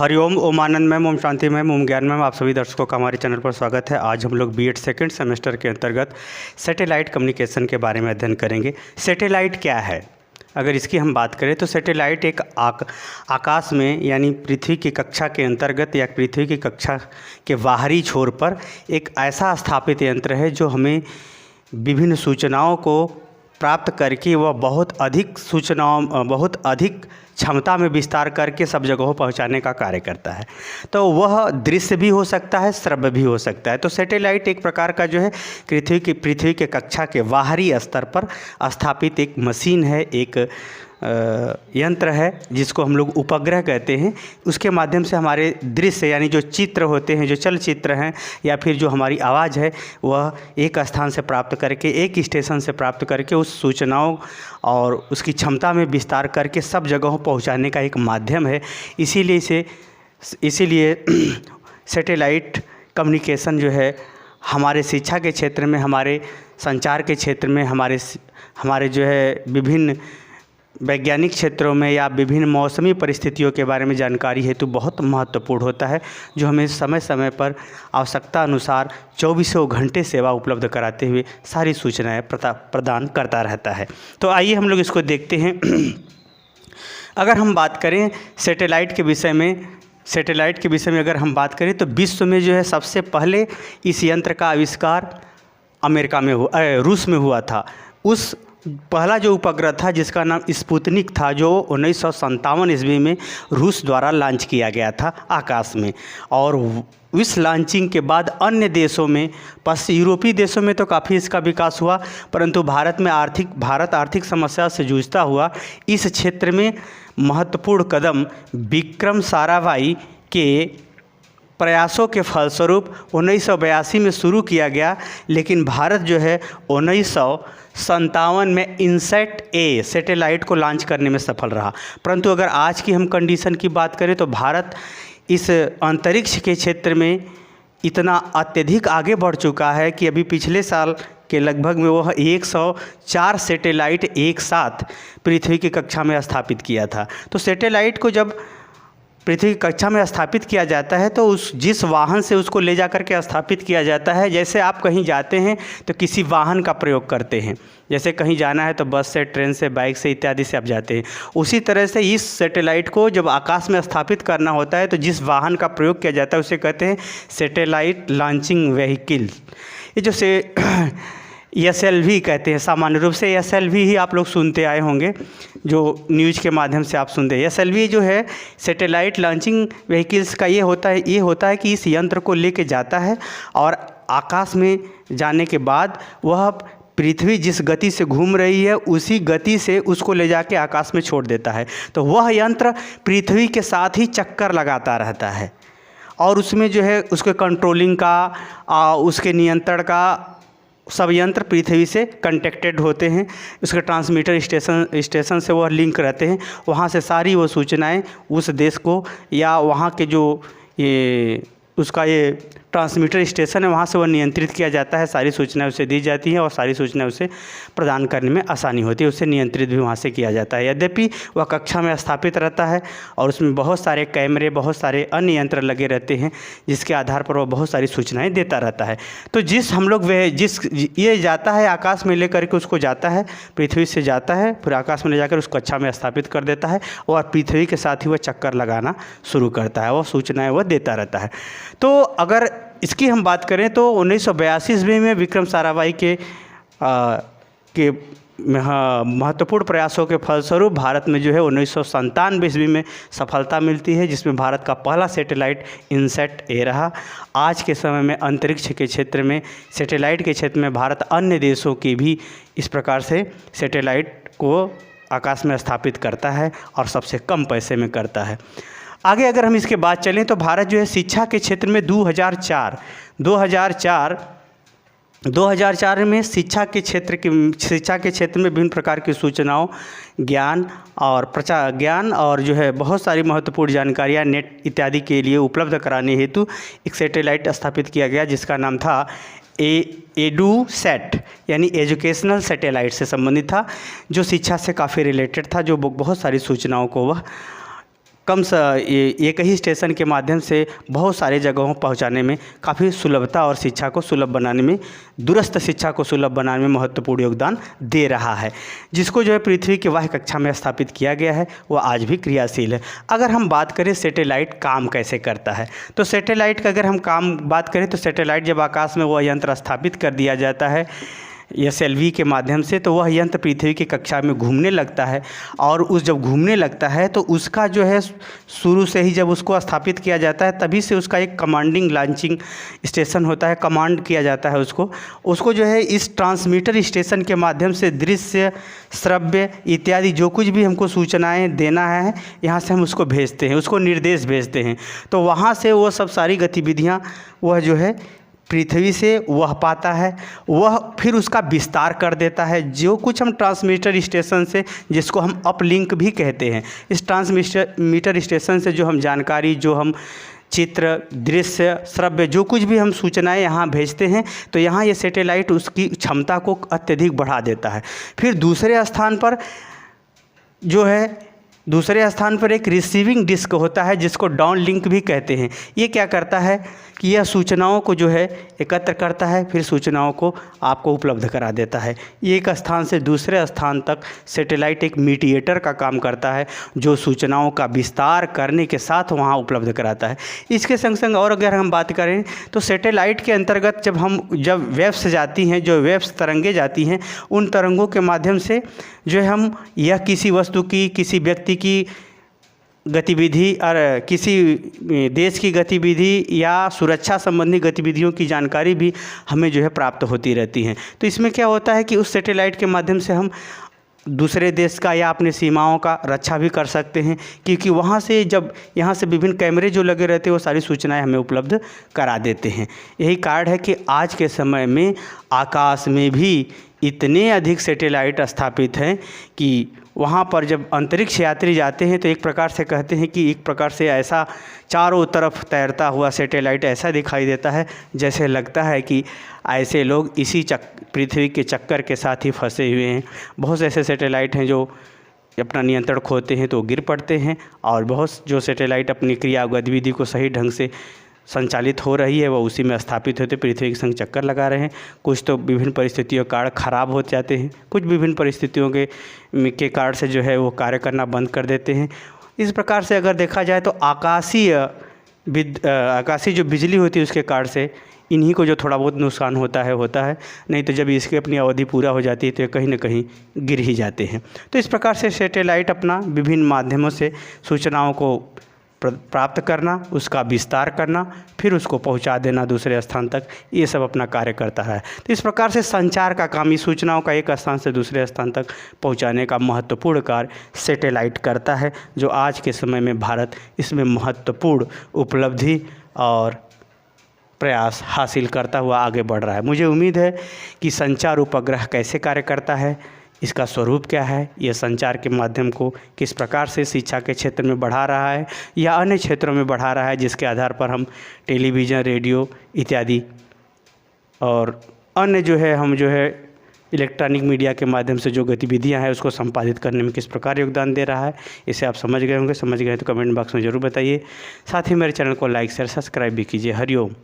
हरिओम, ओम आनंद ma'am, Om Shanti ma'am, ओम ज्ञान ma'am, आप सभी दर्शकों का हमारे चैनल पर स्वागत है। आज हम लोग बीएड सेकंड सेमेस्टर के अंतर्गत सैटेलाइट कम्युनिकेशन के बारे में अध्ययन करेंगे। सैटेलाइट क्या है? अगर इसकी हम बात करें तो सैटेलाइट एक आकाश में यानी पृथ्वी की कक्षा के अंतर्गत या पृथ्वी की कक्षा के बाहरी छोर पर एक ऐसा स्थापित यंत्र है जो हमें विभिन्न सूचनाओं को प्राप्त करके वह बहुत अधिक क्षमता में विस्तार करके सब जगहों पहुंचाने का कार्य करता है। तो वह दृश्य भी हो सकता है, श्रव्य भी हो सकता है। तो सैटेलाइट एक प्रकार का जो है पृथ्वी के कक्षा के बाहरी स्तर पर स्थापित एक मशीन है, एक यंत्र है जिसको हम लोग उपग्रह कहते हैं। उसके माध्यम से हमारे दृश्य यानी जो चित्र होते हैं, जो चलचित्र हैं या फिर जो हमारी आवाज़ है, वह एक स्थान से प्राप्त करके, एक स्टेशन से प्राप्त करके उस सूचनाओं और उसकी क्षमता में विस्तार करके सब जगहों पहुंचाने का एक माध्यम है। इसीलिए सैटेलाइट कम्युनिकेशन जो है हमारे शिक्षा के क्षेत्र में, हमारे संचार के क्षेत्र में, हमारे जो है विभिन्न वैज्ञानिक क्षेत्रों में या विभिन्न मौसमी परिस्थितियों के बारे में जानकारी हेतु बहुत महत्वपूर्ण होता है, जो हमें समय समय पर आवश्यकता अनुसार 24 घंटे सेवा उपलब्ध कराते हुए सारी सूचनाएं प्रदान करता रहता है। तो आइए हम लोग इसको देखते हैं। अगर हम बात करें सैटेलाइट के विषय में अगर हम बात करें तो विश्व में जो है सबसे पहले इस यंत्र का आविष्कार रूस में हुआ था। उस पहला जो उपग्रह था जिसका नाम स्पुतनिक था, जो 1957 ईस्वी में रूस द्वारा लॉन्च किया गया था आकाश में। और इस लॉन्चिंग के बाद अन्य देशों में, यूरोपीय देशों में तो काफ़ी इसका विकास हुआ, परंतु भारत आर्थिक समस्या से जूझता हुआ इस क्षेत्र में महत्वपूर्ण कदम विक्रम साराभाई के प्रयासों के फलस्वरूप 1982 में शुरू किया गया। लेकिन भारत जो है 1957 में इनसैट ए सैटेलाइट को लॉन्च करने में सफल रहा। परंतु अगर आज की हम कंडीशन की बात करें तो भारत इस अंतरिक्ष के क्षेत्र में इतना अत्यधिक आगे बढ़ चुका है कि अभी पिछले साल के लगभग में वह 104 सैटेलाइट एक साथ पृथ्वी की कक्षा में स्थापित किया था। तो सैटेलाइट को जब पृथ्वी की कक्षा में स्थापित किया जाता है तो जिस वाहन से उसको ले जा कर के स्थापित किया जाता है, जैसे आप कहीं जाते हैं तो किसी वाहन का प्रयोग करते हैं, जैसे कहीं जाना है तो बस से, ट्रेन से, बाइक से इत्यादि से आप जाते हैं, उसी तरह से इस सैटेलाइट को जब आकाश में स्थापित करना होता है तो जिस वाहन का प्रयोग किया जाता है उसे कहते हैं सैटेलाइट लॉन्चिंग व्हीकल। ये जो SLV कहते हैं, सामान्य रूप से SLV ही आप लोग सुनते आए होंगे, जो न्यूज़ के माध्यम से आप सुनते हैं। SLV जो है सैटेलाइट लॉन्चिंग व्हीकल्स का ये होता है कि इस यंत्र को लेके जाता है और आकाश में जाने के बाद वह पृथ्वी जिस गति से घूम रही है उसी गति से उसको ले जाके आकाश में छोड़ देता है। तो वह यंत्र पृथ्वी के साथ ही चक्कर लगाता रहता है और उसमें जो है उसके कंट्रोलिंग का, उसके नियंत्रण का सब यंत्र पृथ्वी से कनेक्टेड होते हैं। उसके ट्रांसमीटर स्टेशन से वह लिंक रहते हैं। वहाँ से सारी वो सूचनाएं उस देश को या वहाँ के जो उसका ये ट्रांसमीटर स्टेशन है वहाँ से वह नियंत्रित किया जाता है। सारी सूचनाएं उसे दी जाती हैं और सारी सूचनाएं उसे प्रदान करने में आसानी होती है। उसे नियंत्रित भी वहाँ से किया जाता है। यद्यपि वह कक्षा में स्थापित रहता है और उसमें बहुत सारे कैमरे, बहुत सारे अन्य यंत्र लगे रहते हैं जिसके आधार पर वह बहुत सारी सूचनाएँ देता रहता है। तो ये जाता है आकाश में लेकर के, उसको जाता है पृथ्वी से जाता है, फिर आकाश में ले जाकर उसको कक्षा में स्थापित कर देता है और पृथ्वी के साथ ही वह चक्कर लगाना शुरू करता है, वह सूचनाएँ वह देता रहता है। तो अगर इसकी हम बात करें तो 1982 ईस्वी में विक्रम साराभाई के महत्वपूर्ण प्रयासों के फलस्वरूप भारत में जो है 1997 ईस्वी में सफलता मिलती है, जिसमें भारत का पहला सैटेलाइट इनसैट ए रहा। आज के समय में अंतरिक्ष के क्षेत्र में, सैटेलाइट के क्षेत्र में भारत अन्य देशों की भी इस प्रकार से सैटेलाइट को आकाश में स्थापित करता है और सबसे कम पैसे में करता है। आगे अगर हम इसके बाद चलें तो भारत जो है शिक्षा के क्षेत्र में 2004 में शिक्षा के क्षेत्र में विभिन्न प्रकार की सूचनाओं, ज्ञान और जो है बहुत सारी महत्वपूर्ण जानकारियाँ नेट इत्यादि के लिए उपलब्ध कराने हेतु एक सैटेलाइट स्थापित किया गया जिसका नाम था एडूसैट, यानी एजुकेशनल सैटेलाइट से संबंधित था, जो शिक्षा से काफ़ी रिलेटेड था, जो बहुत सारी सूचनाओं को वह एक ही स्टेशन के माध्यम से बहुत सारे जगहों पहुंचाने में काफ़ी सुलभता और शिक्षा को सुलभ बनाने में, दूरस्थ शिक्षा को सुलभ बनाने में महत्वपूर्ण योगदान दे रहा है, जिसको जो है पृथ्वी की वाह्य कक्षा में स्थापित किया गया है, वो आज भी क्रियाशील है। अगर हम बात करें सैटेलाइट काम कैसे करता है, तो सैटेलाइट का अगर हम काम बात करें तो सैटेलाइट जब आकाश में वह यंत्र स्थापित कर दिया जाता है SLV के माध्यम से, तो वह यंत्र पृथ्वी की कक्षा में घूमने लगता है। और उस जब घूमने लगता है तो उसका जो है शुरू से ही जब उसको स्थापित किया जाता है तभी से उसका एक कमांडिंग लॉन्चिंग स्टेशन होता है, कमांड किया जाता है उसको जो है इस ट्रांसमीटर स्टेशन के माध्यम से दृश्य, श्रव्य इत्यादि जो कुछ भी हमको सूचनाएँ देना है, यहाँ से हम उसको भेजते हैं, उसको निर्देश भेजते हैं। तो वहाँ से वो सब सारी गतिविधियाँ वह जो है पृथ्वी से वह पाता है, वह फिर उसका विस्तार कर देता है। जो कुछ हम ट्रांसमीटर स्टेशन से, जिसको हम अपलिंक भी कहते हैं, इस ट्रांसमीटर स्टेशन से जो हम जानकारी, जो हम चित्र, दृश्य, श्रव्य जो कुछ भी हम सूचनाएं यहाँ भेजते हैं, तो यहाँ ये सैटेलाइट उसकी क्षमता को अत्यधिक बढ़ा देता है। फिर दूसरे स्थान पर एक रिसीविंग डिस्क होता है, जिसको डाउन लिंक भी कहते हैं। ये क्या करता है कि यह सूचनाओं को जो है एकत्र करता है, फिर सूचनाओं को आपको उपलब्ध करा देता है। एक स्थान से दूसरे स्थान तक सैटेलाइट एक मीडिएटर का काम करता है, जो सूचनाओं का विस्तार करने के साथ वहाँ उपलब्ध कराता है। इसके संग संग और अगर हम बात करें तो सैटेलाइट के अंतर्गत जब वेव्स जाती हैं, जो वेव्स तरंगे जाती हैं, उन तरंगों के माध्यम से जो है हम यह किसी वस्तु की, किसी व्यक्ति की गतिविधि और किसी देश की गतिविधि या सुरक्षा संबंधी गतिविधियों की जानकारी भी हमें जो है प्राप्त होती रहती हैं। तो इसमें क्या होता है कि उस सैटेलाइट के माध्यम से हम दूसरे देश का या अपने सीमाओं का रक्षा भी कर सकते हैं, क्योंकि वहाँ से जब यहाँ से विभिन्न कैमरे जो लगे रहते हैं वो सारी सूचनाएं हमें उपलब्ध करा देते हैं। यही कारण है कि आज के समय में आकाश में भी इतने अधिक सैटेलाइट स्थापित हैं कि वहाँ पर जब अंतरिक्ष यात्री जाते हैं तो एक प्रकार से कहते हैं कि एक प्रकार से ऐसा चारों तरफ तैरता हुआ सैटेलाइट ऐसा दिखाई देता है, जैसे लगता है कि ऐसे लोग इसी पृथ्वी के चक्कर के साथ ही फंसे हुए हैं। बहुत से ऐसे सैटेलाइट हैं जो अपना नियंत्रण खोते हैं तो गिर पड़ते हैं, और बहुत जो सैटेलाइट अपनी क्रिया गतिविधि को सही ढंग से संचालित हो रही है वो उसी में स्थापित होते पृथ्वी के संग चक्कर लगा रहे हैं। कुछ तो विभिन्न परिस्थितियों के कारण ख़राब हो जाते हैं, कुछ विभिन्न परिस्थितियों के कारण से जो है वो कार्य करना बंद कर देते हैं। इस प्रकार से अगर देखा जाए तो आकाशीय जो बिजली होती है उसके कारण से इन्हीं को जो थोड़ा बहुत नुकसान होता है, नहीं तो जब इसकी अपनी अवधि पूरा हो जाती है तो कहीं ना कहीं गिर ही जाते हैं। तो इस प्रकार से सैटेलाइट अपना विभिन्न माध्यमों से सूचनाओं को प्राप्त करना, उसका विस्तार करना, फिर उसको पहुंचा देना दूसरे स्थान तक, ये सब अपना कार्य करता है। तो इस प्रकार से संचार का काम, इस सूचनाओं का एक स्थान से दूसरे स्थान तक पहुंचाने का महत्वपूर्ण कार्य सैटेलाइट करता है, जो आज के समय में भारत इसमें महत्वपूर्ण उपलब्धि और प्रयास हासिल करता हुआ आगे बढ़ रहा है। मुझे उम्मीद है कि संचार उपग्रह कैसे कार्य करता है, इसका स्वरूप क्या है, यह संचार के माध्यम को किस प्रकार से शिक्षा के क्षेत्र में बढ़ा रहा है या अन्य क्षेत्रों में बढ़ा रहा है, जिसके आधार पर हम टेलीविज़न, रेडियो इत्यादि और अन्य हम इलेक्ट्रॉनिक मीडिया के माध्यम से जो गतिविधियां हैं उसको संपादित करने में किस प्रकार योगदान दे रहा है, इसे आप समझ गए होंगे। समझ गए तो कमेंट बॉक्स में ज़रूर बताइए। साथ ही मेरे चैनल को लाइक शेयर सब्सक्राइब भी कीजिए। हरिओम।